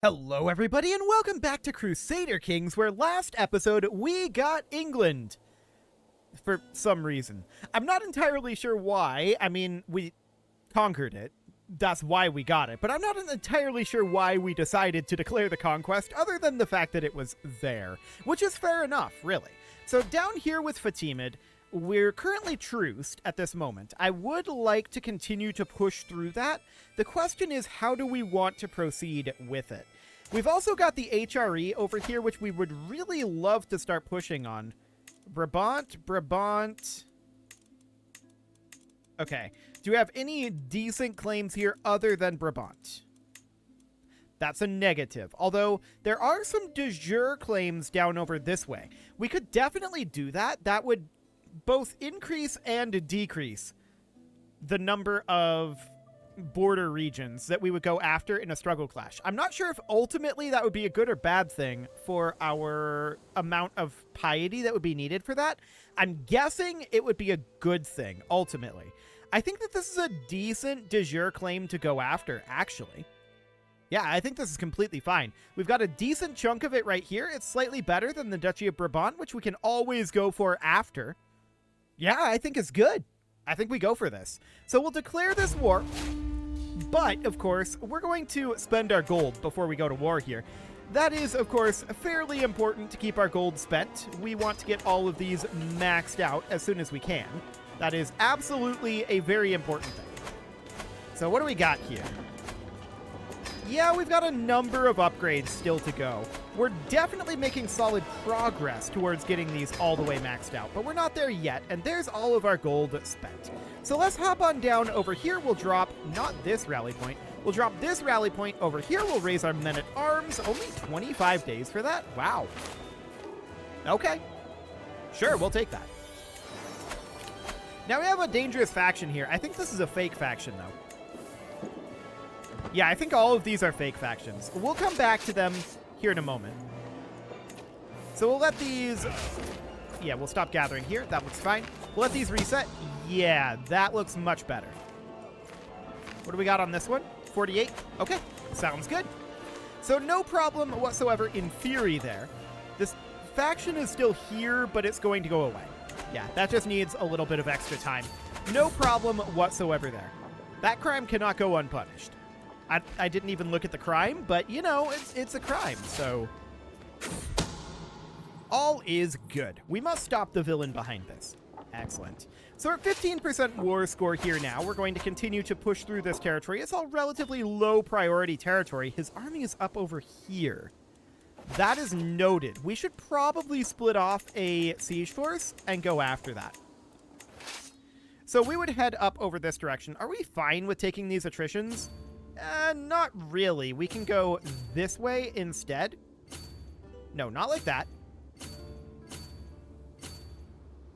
Hello, everybody, and welcome back to Crusader Kings, where last episode we got England. For some reason. I'm not entirely sure why. I mean, we conquered it. That's why we got it. But I'm not entirely sure why we decided to declare the conquest, other than the fact that it was there. Which is fair enough, really. So down here with Fatimid, we're currently truced at this moment. I would like to continue to push through that. The question is, how do we want to proceed with it? We've also got the HRE over here, which we would really love to start pushing on. Brabant. Okay. Do we have any decent claims here other than Brabant? That's a negative. Although, there are some de jure claims down over this way. We could definitely do that. That would both increase and decrease the number of border regions that we would go after in a struggle clash. I'm not sure if ultimately that would be a good or bad thing for our amount of piety that would be needed for that. I'm guessing it would be a good thing, ultimately. I think that this is a decent de jure claim to go after, actually. Yeah, I think this is completely fine. We've got a decent chunk of it right here. It's slightly better than the Duchy of Brabant, which we can always go for after. Yeah, I think it's good. I think we go for this. So we'll declare this war, but, of course, we're going to spend our gold before we go to war here. That is, of course, fairly important to keep our gold spent. We want to get all of these maxed out as soon as we can. That is absolutely a very important thing. So what do we got here? Yeah, we've got a number of upgrades still to go. We're definitely making solid progress towards getting these all the way maxed out, but we're not there yet, and there's all of our gold spent. So let's hop on down over here. We'll drop, not this rally point, we'll drop this rally point over here. We'll raise our men-at-arms. Only 25 days for that? Wow. Okay. Sure, we'll take that. Now we have a dangerous faction here. I think this is a fake faction, though. Yeah, I think all of these are fake factions. We'll come back to them here in a moment. So we'll let these... Yeah, we'll stop gathering here. That looks fine. We'll let these reset. Yeah, that looks much better. What do we got on this one? 48. Okay, sounds good. So no problem whatsoever in theory there. This faction is still here, but it's going to go away. Yeah, that just needs a little bit of extra time. No problem whatsoever there. That crime cannot go unpunished. I didn't even look at the crime, but, you know, it's a crime, so... All is good. We must stop the villain behind this. Excellent. So we're at 15% war score here now. We're going to continue to push through this territory. It's all relatively low priority territory. His army is up over here. That is noted. We should probably split off a siege force and go after that. So we would head up over this direction. Are we fine with taking these attritions? Not really. We can go this way instead. No, not like that.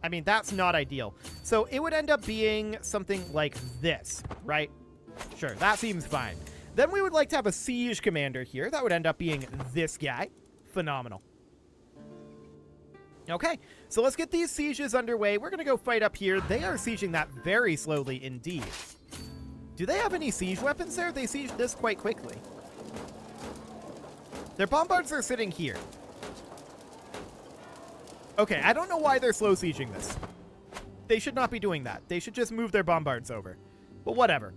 I mean, that's not ideal. So it would end up being something like this, right? Sure, that seems fine. Then we would like to have a siege commander here. That would end up being this guy. Phenomenal. Okay, so let's get these sieges underway. We're going to go fight up here. They are sieging that very slowly indeed. Do they have any siege weapons there? They sieged this quite quickly. Their bombards are sitting here. Okay, I don't know why they're slow sieging this. They should not be doing that. They should just move their bombards over. But whatever.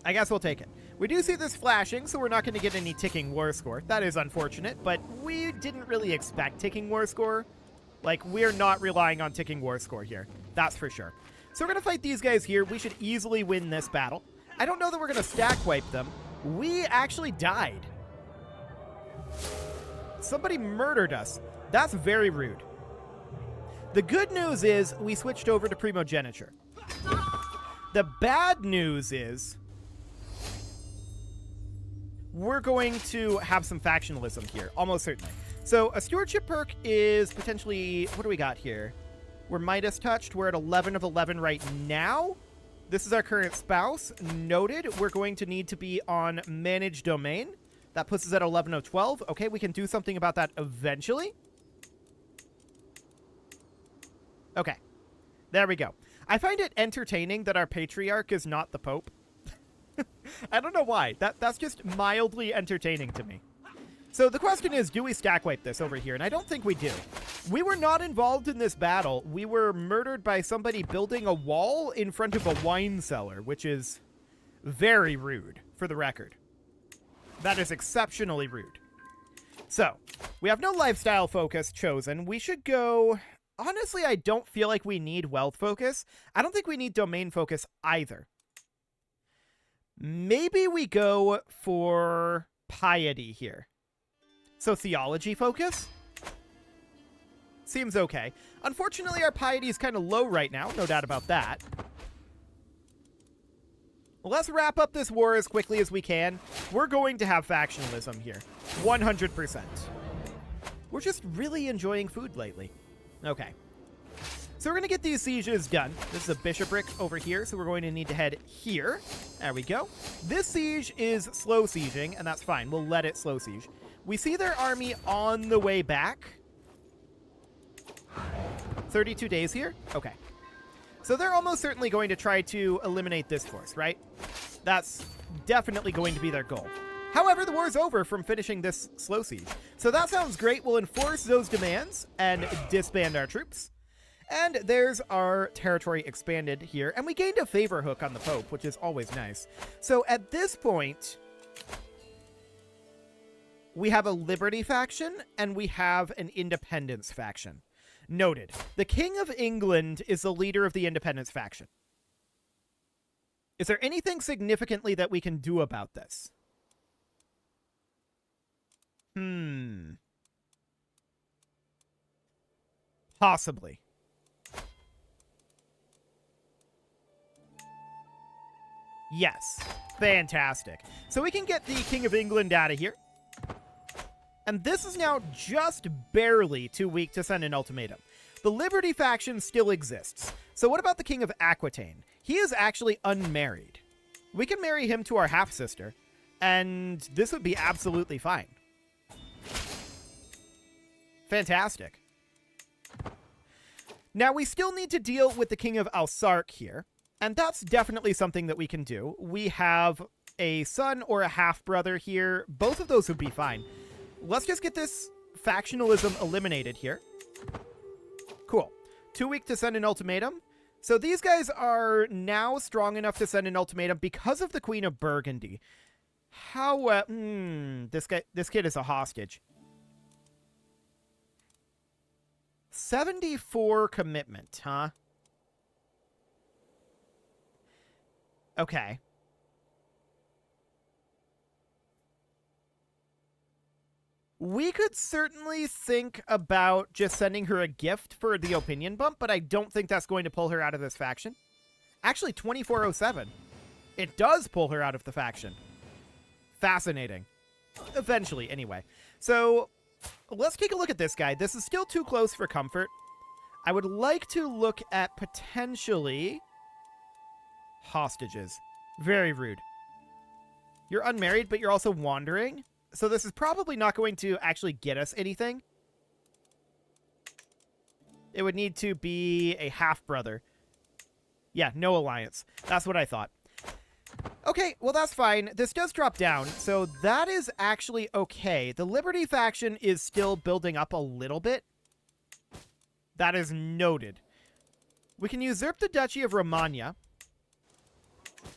I guess we'll take it. We do see this flashing, so we're not going to get any ticking war score. That is unfortunate, but we didn't really expect ticking war score. Like, we're not relying on ticking war score here. That's for sure. So we're going to fight these guys here. We should easily win this battle. I don't know that we're going to stack wipe them. We actually died. Somebody murdered us. That's very rude. The good news is we switched over to primogeniture. The bad news is we're going to have some factionalism here, almost certainly. So a stewardship perk is potentially... What do we got here? We're Midas touched. We're at 11 of 11 right now. This is our current spouse. Noted. We're going to need to be on managed domain. That puts us at 11 of 12. Okay, we can do something about that eventually. Okay. There we go. I find it entertaining that our patriarch is not the Pope. I don't know why. That's just mildly entertaining to me. So the question is, do we stack wipe this over here? And I don't think we do. We were not involved in this battle. We were murdered by somebody building a wall in front of a wine cellar, which is very rude, for the record. That is exceptionally rude. So, we have no lifestyle focus chosen. We should go... Honestly, I don't feel like we need wealth focus. I don't think we need domain focus either. Maybe we go for piety here. So theology focus? Seems okay. Unfortunately, our piety is kind of low right now. No doubt about that. Well, let's wrap up this war as quickly as we can. We're going to have factionalism here. 100%. We're just really enjoying food lately. Okay. So we're going to get these sieges done. This is a bishopric over here, so we're going to need to head here. There we go. This siege is slow sieging, and that's fine. We'll let it slow siege. We see their army on the way back. 32 days here? Okay. So they're almost certainly going to try to eliminate this force, right? That's definitely going to be their goal. However, the war's over from finishing this slow siege. So that sounds great. We'll enforce those demands and disband our troops. And there's our territory expanded here. And we gained a favor hook on the Pope, which is always nice. So at this point... we have a Liberty faction, and we have an Independence faction. Noted. The King of England is the leader of the Independence faction. Is there anything significantly that we can do about this? Possibly. Yes. Fantastic. So we can get the King of England out of here. And this is now just barely too weak to send an ultimatum. The Liberty faction still exists. So what about the King of Aquitaine? He is actually unmarried. We can marry him to our half-sister, and this would be absolutely fine. Fantastic. Now, we still need to deal with the King of Alsark here, and that's definitely something that we can do. We have a son or a half-brother here. Both of those would be fine. Let's just get this factionalism eliminated here. Cool. Too weak to send an ultimatum. So these guys are now strong enough to send an ultimatum because of the Queen of Burgundy. How, this kid is a hostage. 74 commitment, huh? Okay. We could certainly think about just sending her a gift for the opinion bump, but I don't think that's going to pull her out of this faction. Actually, 2407. It does pull her out of the faction. Fascinating. Eventually, anyway. So, let's take a look at this guy. This is still too close for comfort. I would like to look at potentially hostages. Very rude. You're unmarried, but you're also wandering. So this is probably not going to actually get us anything. It would need to be a half-brother. Yeah, no alliance. That's what I thought. Okay, well, that's fine. This does drop down, so that is actually okay. The Liberty faction is still building up a little bit. That is noted. We can usurp the Duchy of Romagna,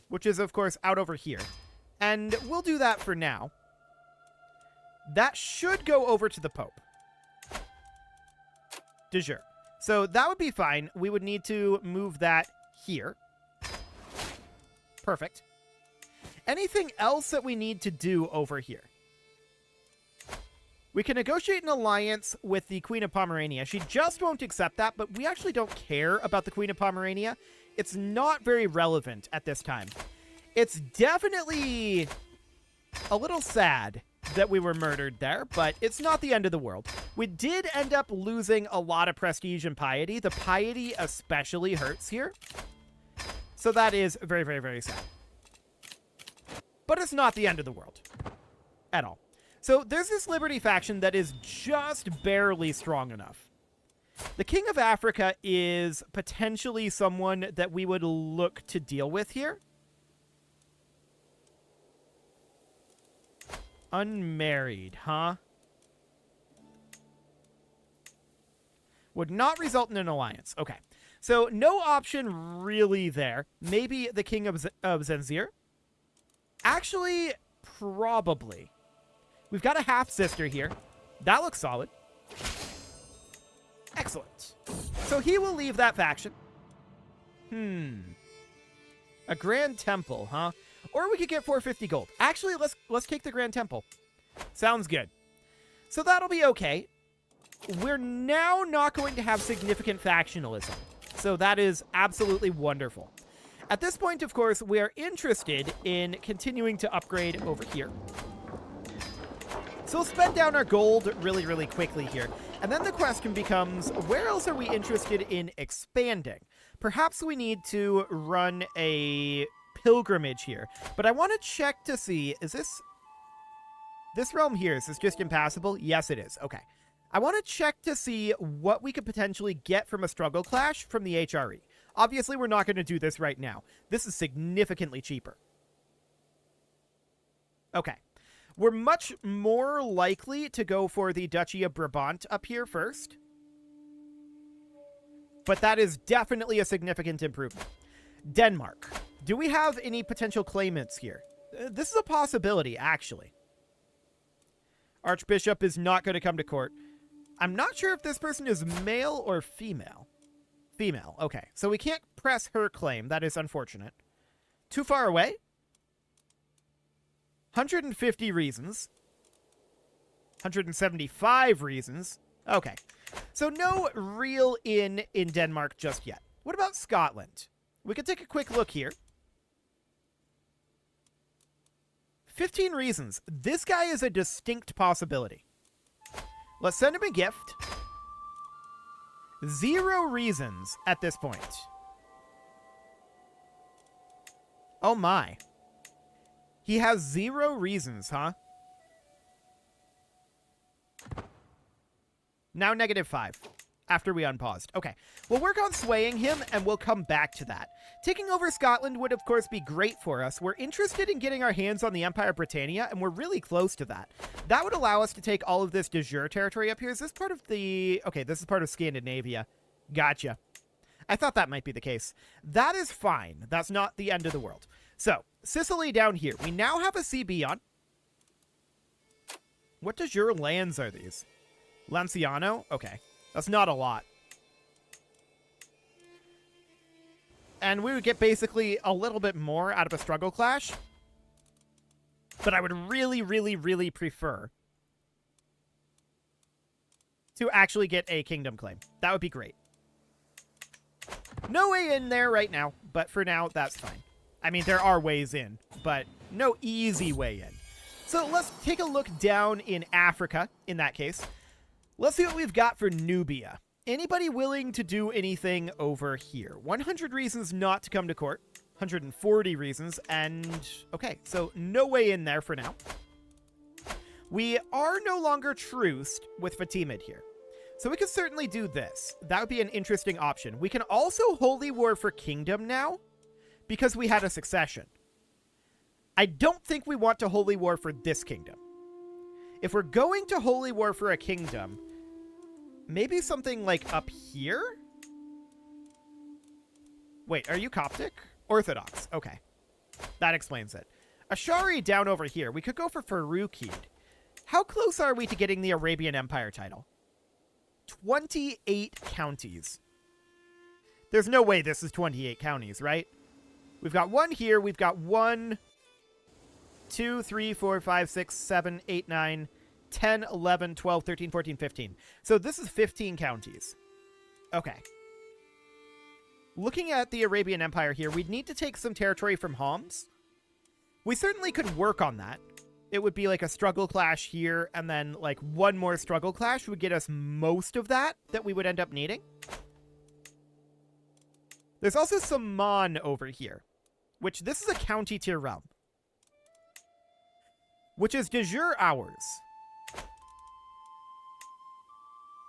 which is, of course, out over here. And we'll do that for now. That should go over to the Pope. De jure. So that would be fine. We would need to move that here. Perfect. Anything else that we need to do over here? We can negotiate an alliance with the Queen of Pomerania. She just won't accept that, but we actually don't care about the Queen of Pomerania. It's not very relevant at this time. It's definitely a little sad that we were murdered there, but it's not the end of the world. We did end up losing a lot of prestige and piety. The piety especially hurts here. So that is very, very, very sad. But it's not the end of the world. At all. So there's this Liberty faction that is just barely strong enough. The King of Africa is potentially someone that we would look to deal with here. Unmarried, huh? Would not result in an alliance. Okay. So no option really there. Maybe the King of Zenzir? Actually, probably. We've got a half-sister here. That looks solid. Excellent. So he will leave that faction. A Grand Temple, huh? Or we could get 450 gold. Actually, let's take the Grand Temple. Sounds good. So that'll be okay. We're now not going to have significant factionalism. So that is absolutely wonderful. At this point, of course, we are interested in continuing to upgrade over here. So we'll spend down our gold really, really quickly here. And then the question becomes, where else are we interested in expanding? Perhaps we need to run a pilgrimage here. But I want to check to see, is this realm here, is this just impassable? Yes, it is. Okay. I want to check to see what we could potentially get from a struggle clash from the HRE. Obviously, we're not going to do this right now. This is significantly cheaper. Okay. We're much more likely to go for the Duchy of Brabant up here first. But that is definitely a significant improvement. Denmark. Do we have any potential claimants here? This is a possibility, actually. Archbishop is not going to come to court. I'm not sure if this person is male or female. Female, okay. So we can't press her claim. That is unfortunate. Too far away? 150 reasons. 175 reasons. Okay. So no real inn in Denmark just yet. What about Scotland? We could take a quick look here. 15 reasons. This guy is a distinct possibility. Let's send him a gift. 0 reasons at this point. Oh my. He has 0 reasons, huh? Now -5 after we unpaused. Okay, we'll work on swaying him and we'll come back to that. Taking over Scotland would, of course, be great for us. We're interested in getting our hands on the Empire of Britannia, and we're really close to that. That would allow us to take all of this de jure territory up here. Is this part of the... Okay, this is part of Scandinavia. Gotcha. I thought that might be the case. That is fine. That's not the end of the world. So, Sicily down here. We now have a CB on. What de jure lands are these? Lanciano? Okay. That's not a lot. And we would get basically a little bit more out of a struggle clash. But I would really, really, really prefer to actually get a kingdom claim. That would be great. No way in there right now, but for now, that's fine. I mean, there are ways in, but no easy way in. So let's take a look down in Africa, in that case. Let's see what we've got for Nubia. Anybody willing to do anything over here? 100 reasons not to come to court. 140 reasons, and... Okay, so no way in there for now. We are no longer truced with Fatimid here. So we could certainly do this. That would be an interesting option. We can also Holy War for Kingdom now, because we had a succession. I don't think we want to Holy War for this kingdom. If we're going to Holy War for a kingdom... Maybe something like up here? Wait, are you Coptic? Orthodox. Okay. That explains it. Ashari down over here. We could go for Faroukid. How close are we to getting the Arabian Empire title? 28 counties. There's no way this is 28 counties, right? We've got 1 here. We've got 1, 2, 3, 4, 5, 6, 7, 8, 9... 10, 11, 12, 13, 14, 15. So this is 15 counties. Okay. Looking at the Arabian Empire here, we'd need to take some territory from Homs. We certainly could work on that. It would be like a struggle clash here, and then like 1 more struggle clash would get us most of that we would end up needing. There's also Saman over here, which this is a county tier realm, which is de jure ours.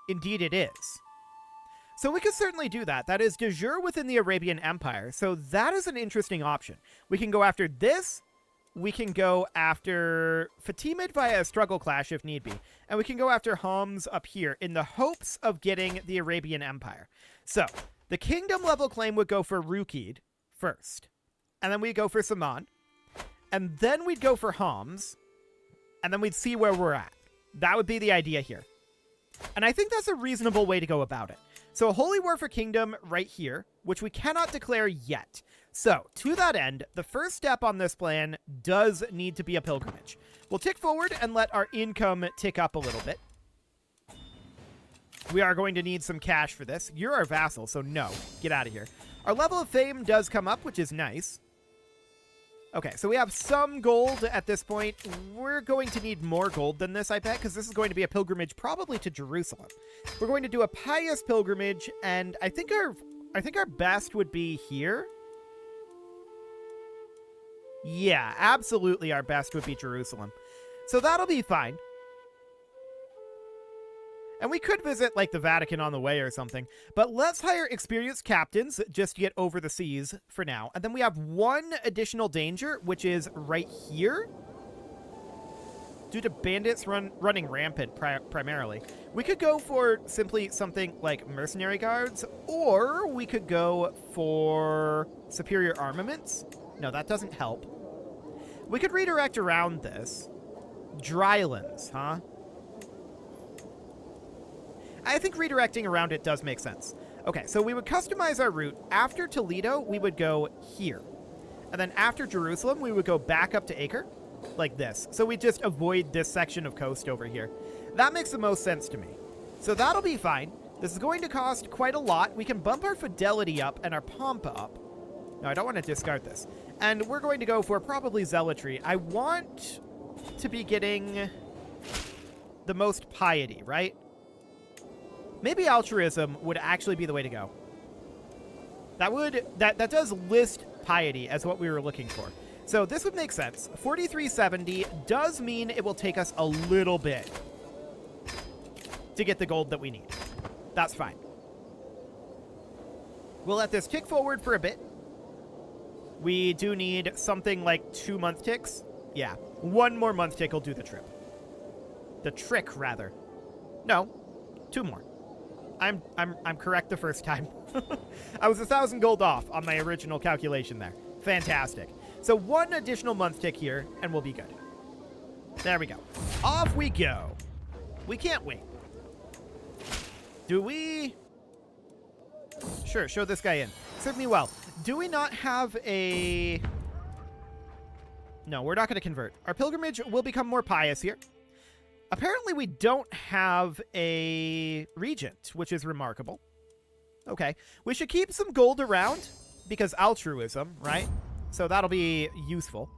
Indeed it is. So we could certainly do that. That is de jure within the Arabian Empire. So that is an interesting option. We can go after this we can go after Fatimid via a struggle clash if need be. And we can go after Homs up here in the hopes of getting the Arabian Empire. So, the kingdom level claim would go for Rukid first. And then we'd go for Saman. And then we'd go for Homs. And then we'd see where we're at. That would be the idea here. And I think that's a reasonable way to go about it. So a Holy War for Kingdom right here, which we cannot declare yet. So, to that end, the first step on this plan does need to be a pilgrimage. We'll tick forward and let our income tick up a little bit. We are going to need some cash for this. You're our vassal, so no. Get out of here. Our level of fame does come up, which is nice. Okay, so we have some gold at this point. We're going to need more gold than this, I bet, because this is going to be a pilgrimage probably to Jerusalem. We're going to do a pious pilgrimage, and I think our best would be here. Yeah, absolutely our best would be Jerusalem. So that'll be fine. And we could visit, like, the Vatican on the way or something. But let's hire experienced captains just to get over the seas for now. And then we have one additional danger, which is right here. Due to bandits running rampant, primarily. We could go for simply something like mercenary guards. Or we could go for superior armaments. No, that doesn't help. We could redirect around this. Drylands, huh? I think redirecting around it does make sense. Okay, so we would customize our route. After Toledo, we would go here. And then after Jerusalem, we would go back up to Acre, like this. So we just avoid this section of coast over here. That makes the most sense to me. So that'll be fine. This is going to cost quite a lot. We can bump our fidelity up and our pomp up. No, I don't want to discard this. And we're going to go for probably zealotry. I want to be getting the most piety, right? Maybe altruism would actually be the way to go. That does list piety as what we were looking for. So this would make sense. 4370 does mean it will take us a little bit to get the gold that we need. That's fine. We'll let this tick forward for a bit. We do need something like 2 month ticks. Yeah, 1 more month tick will do the trip. The trick, rather. No, 2 more. I'm correct the first time. I was 1,000 gold off on my original calculation there. Fantastic. So 1 additional month tick here, and we'll be good. There we go. Off we go. We can't wait. Do we? Sure, show this guy in. Serve me well. Do we not have a... No, we're not going to convert. Our pilgrimage will become more pious here. Apparently, we don't have a regent, which is remarkable. Okay. We should keep some gold around, because altruism, right? So that'll be useful.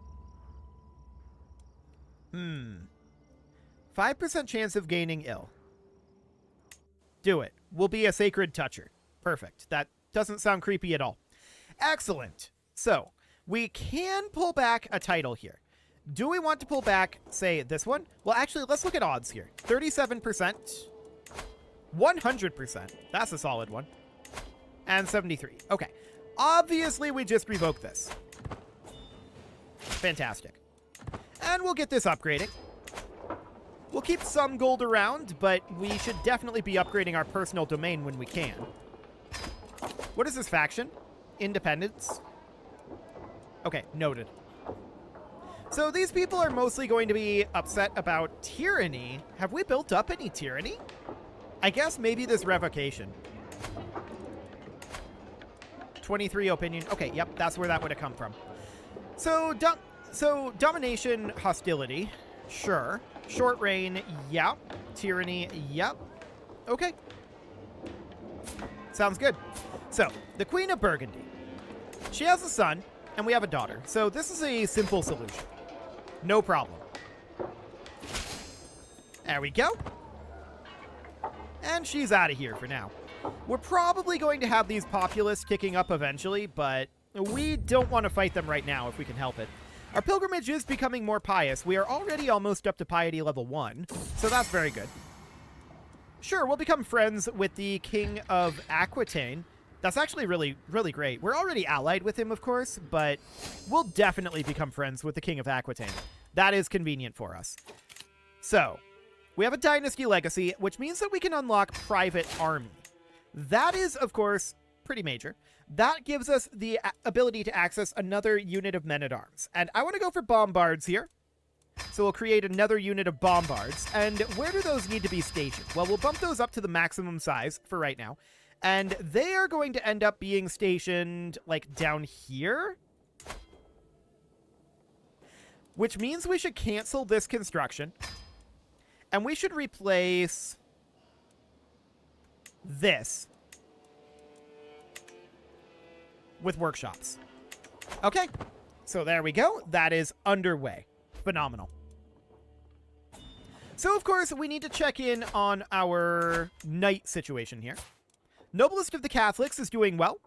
5% chance of gaining ill. Do it. We'll be a sacred toucher. Perfect. That doesn't sound creepy at all. Excellent. So, we can pull back a title here. Do we want to pull back, say, this one? Well, actually, let's look at odds here. 37%. 100%. That's a solid one. And 73. Okay. Obviously, we just revoke this. Fantastic. And we'll get this upgrading. We'll keep some gold around, but we should definitely be upgrading our personal domain when we can. What is this faction? Independence? Okay, noted. So these people are mostly going to be upset about tyranny. Have we built up any tyranny? I guess maybe this revocation. 23 opinion. Okay, yep, that's where that would have come from. So domination, hostility. Sure. Short reign, yep. Tyranny, yep. Okay. Sounds good. So, the Queen of Burgundy. She has a son, and we have a daughter. So this is a simple solution. No problem. There we go. And she's out of here for now. We're probably going to have these populists kicking up eventually, but we don't want to fight them right now if we can help it. Our pilgrimage is becoming more pious. We are already almost up to piety level 1, so that's very good. Sure, we'll become friends with the King of Aquitaine. That's actually really, really great. We're already allied with him, of course, but we'll definitely become friends with the King of Aquitaine. That is convenient for us. So, we have a Dynasty Legacy, which means that we can unlock Private Army. That is, of course, pretty major. That gives us the ability to access another unit of men-at-arms. And I want to go for Bombards here. So we'll create another unit of Bombards. And where do those need to be stationed? Well, we'll bump those up to the maximum size for right now. And they are going to end up being stationed, like, down here. Which means we should cancel this construction. And we should replace this with workshops. Okay, so there we go. That is underway. Phenomenal. So, of course, we need to check in on our knight situation here. Noblest of the Catholics is doing well.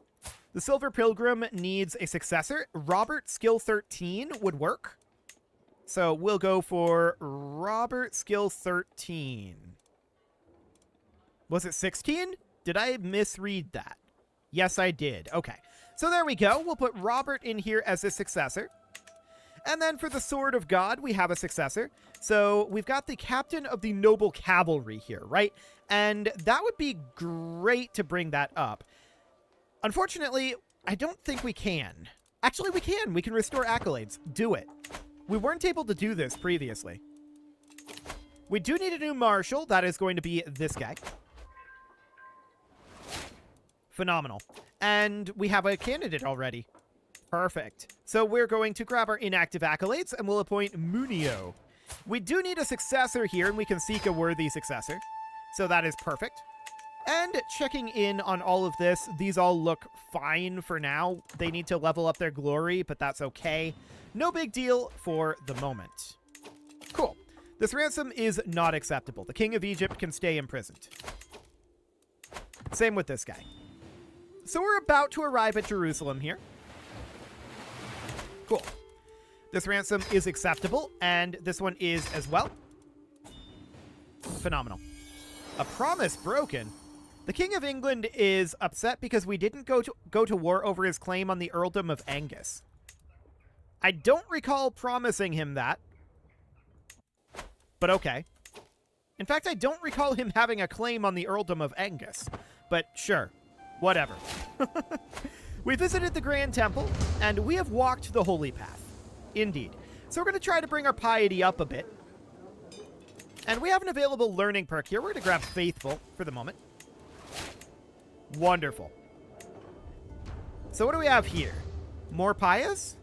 The Silver Pilgrim needs a successor. Robert, skill 13 would work. So we'll go for Robert, skill 13. Was it 16? Did I misread that? Yes, I did. Okay. So there we go. We'll put Robert in here as a successor. And then for the Sword of God, we have a successor. So we've got the Captain of the Noble Cavalry here, right? And that would be great to bring that up. Unfortunately, I don't think we can. Actually, we can. We can restore accolades. Do it. We weren't able to do this previously. We do need a new marshal. That is going to be this guy. Phenomenal. And we have a candidate already. Perfect. So we're going to grab our inactive accolades and we'll appoint Munio. We do need a successor here, and we can seek a worthy successor. So that is perfect. And checking in on all of this, these all look fine for now. They need to level up their glory, but that's okay. No big deal for the moment. Cool. This ransom is not acceptable. The King of Egypt can stay imprisoned. Same with this guy. So we're about to arrive at Jerusalem here. Cool. This ransom is acceptable, and this one is as well. Phenomenal. A promise broken. The King of England is upset because we didn't go to war over his claim on the earldom of Angus. I don't recall promising him that. But okay. In fact, I don't recall him having a claim on the earldom of Angus. But sure. Whatever. We visited the Grand Temple, and we have walked the Holy Path. Indeed. So we're going to try to bring our piety up a bit. And we have an available learning perk here. We're going to grab Faithful for the moment. Wonderful. So what do we have here? More pious?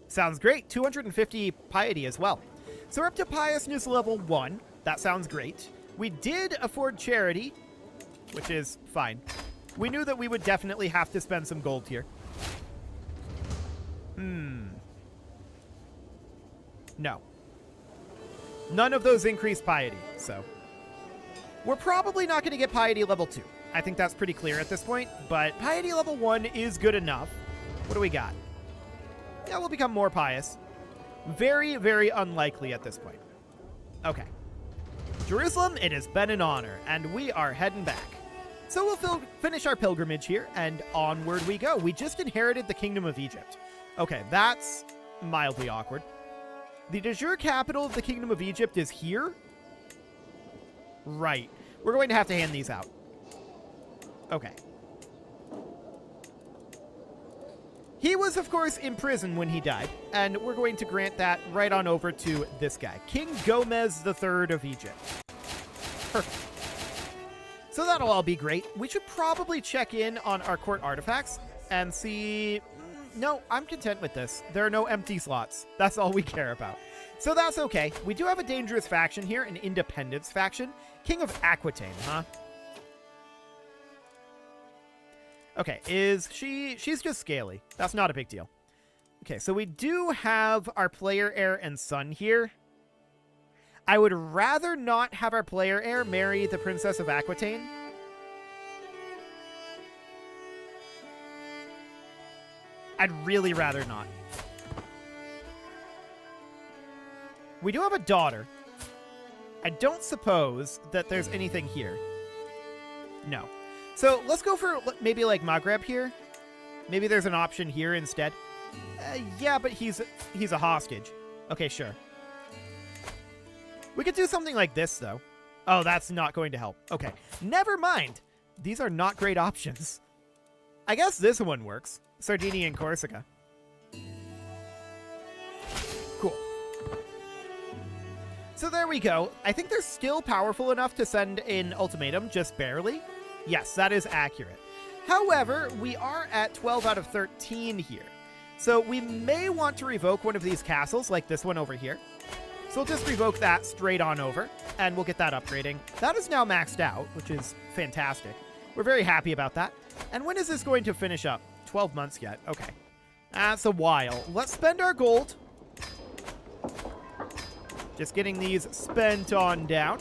Sounds great. 250 piety as well. So we're up to piousness level 1. That sounds great. We did afford charity, which is fine. We knew that we would definitely have to spend some gold here. No. None of those increase piety, so. We're probably not going to get piety level 2. I think that's pretty clear at this point, but piety level 1 is good enough. What do we got? Yeah, we'll become more pious. Very, very unlikely at this point. Okay. Jerusalem, it has been an honor, and we are heading back. So we'll finish our pilgrimage here, and onward we go. We just inherited the Kingdom of Egypt. Okay, that's mildly awkward. The de jure capital of the Kingdom of Egypt is here? Right. We're going to have to hand these out. Okay. He was, of course, in prison when he died, and we're going to grant that right on over to this guy, King Gomez III of Egypt. Perfect. So that'll all be great. We should probably check in on our court artifacts and see... No, I'm content with this. There are no empty slots. That's all we care about. So that's okay. We do have a dangerous faction here, an independence faction. King of Aquitaine, huh? Okay, she's just scaly. That's not a big deal. Okay, so we do have our player heir and son here. I would rather not have our player heir marry the Princess of Aquitaine. I'd really rather not. We do have a daughter. I don't suppose that there's anything here. No. So let's go for maybe like Maghreb here. Maybe there's an option here instead. Yeah, but he's a hostage. Okay, sure. We could do something like this, though. Oh, that's not going to help. Okay, never mind. These are not great options. I guess this one works. Sardinia and Corsica. Cool. So there we go. I think they're still powerful enough to send an ultimatum, just barely. Yes, that is accurate. However, we are at 12 out of 13 here. So we may want to revoke one of these castles, like this one over here. So we'll just revoke that straight on over, and we'll get that upgrading. That is now maxed out, which is fantastic. We're very happy about that. And when is this going to finish up? 12 months yet. Okay. That's a while. Let's spend our gold. Just getting these spent on down.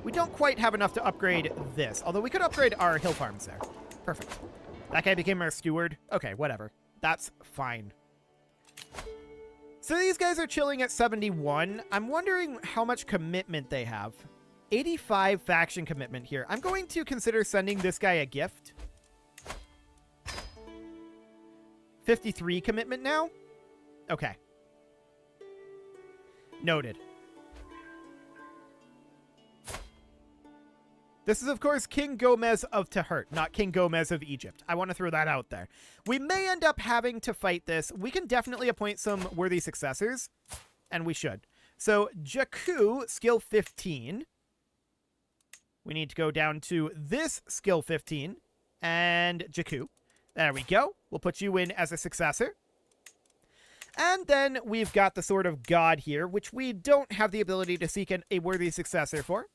We don't quite have enough to upgrade this, although we could upgrade our hill farms there. Perfect. That guy became our steward. Okay, whatever. That's fine. So these guys are chilling at 71. I'm wondering how much commitment they have. 85 faction commitment here. I'm going to consider sending this guy a gift. 53 commitment now? Okay. Noted. This is, of course, King Gomez of Tahert, not King Gomez of Egypt. I want to throw that out there. We may end up having to fight this. We can definitely appoint some worthy successors, and we should. So, Jakku, skill 15. We need to go down to this skill 15, and Jakku. There we go. We'll put you in as a successor. And then we've got the Sword of God here, which we don't have the ability to seek a worthy successor for.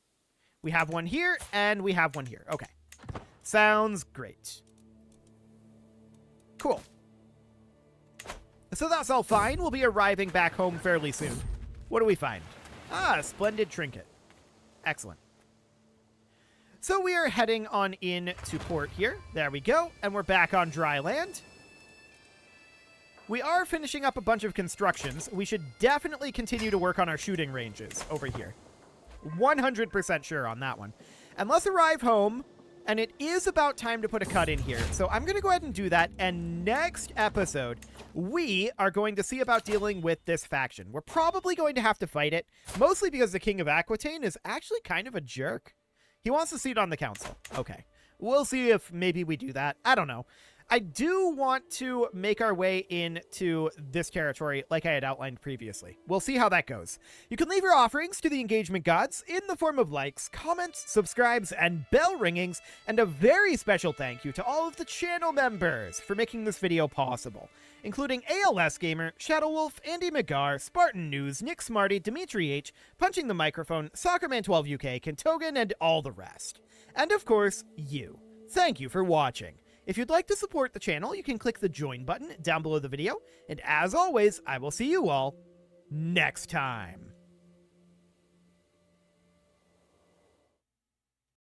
We have one here, and we have one here. Okay. Sounds great. Cool. So that's all fine. We'll be arriving back home fairly soon. What do we find? Ah, a splendid trinket. Excellent. So we are heading on in to port here. There we go. And we're back on dry land. We are finishing up a bunch of constructions. We should definitely continue to work on our shooting ranges over here. 100% sure on that one. And let's arrive home, and it is about time to put a cut in here. So I'm going to go ahead and do that, and next episode, we are going to see about dealing with this faction. We're probably going to have to fight it, mostly because the King of Aquitaine is actually kind of a jerk. He wants a seat on the council. Okay. We'll see if maybe we do that. I don't know. I do want to make our way into this territory like I had outlined previously. We'll see how that goes. You can leave your offerings to the engagement gods in the form of likes, comments, subscribes, and bell ringings, and a very special thank you to all of the channel members for making this video possible, including ALS Gamer, Shadow Wolf, Andy McGar, Spartan News, Nick Smarty, Dimitri H, Punching the Microphone, Soccerman12UK, Kentogan, and all the rest. And of course, you. Thank you for watching. If you'd like to support the channel, you can click the join button down below the video. And as always, I will see you all next time.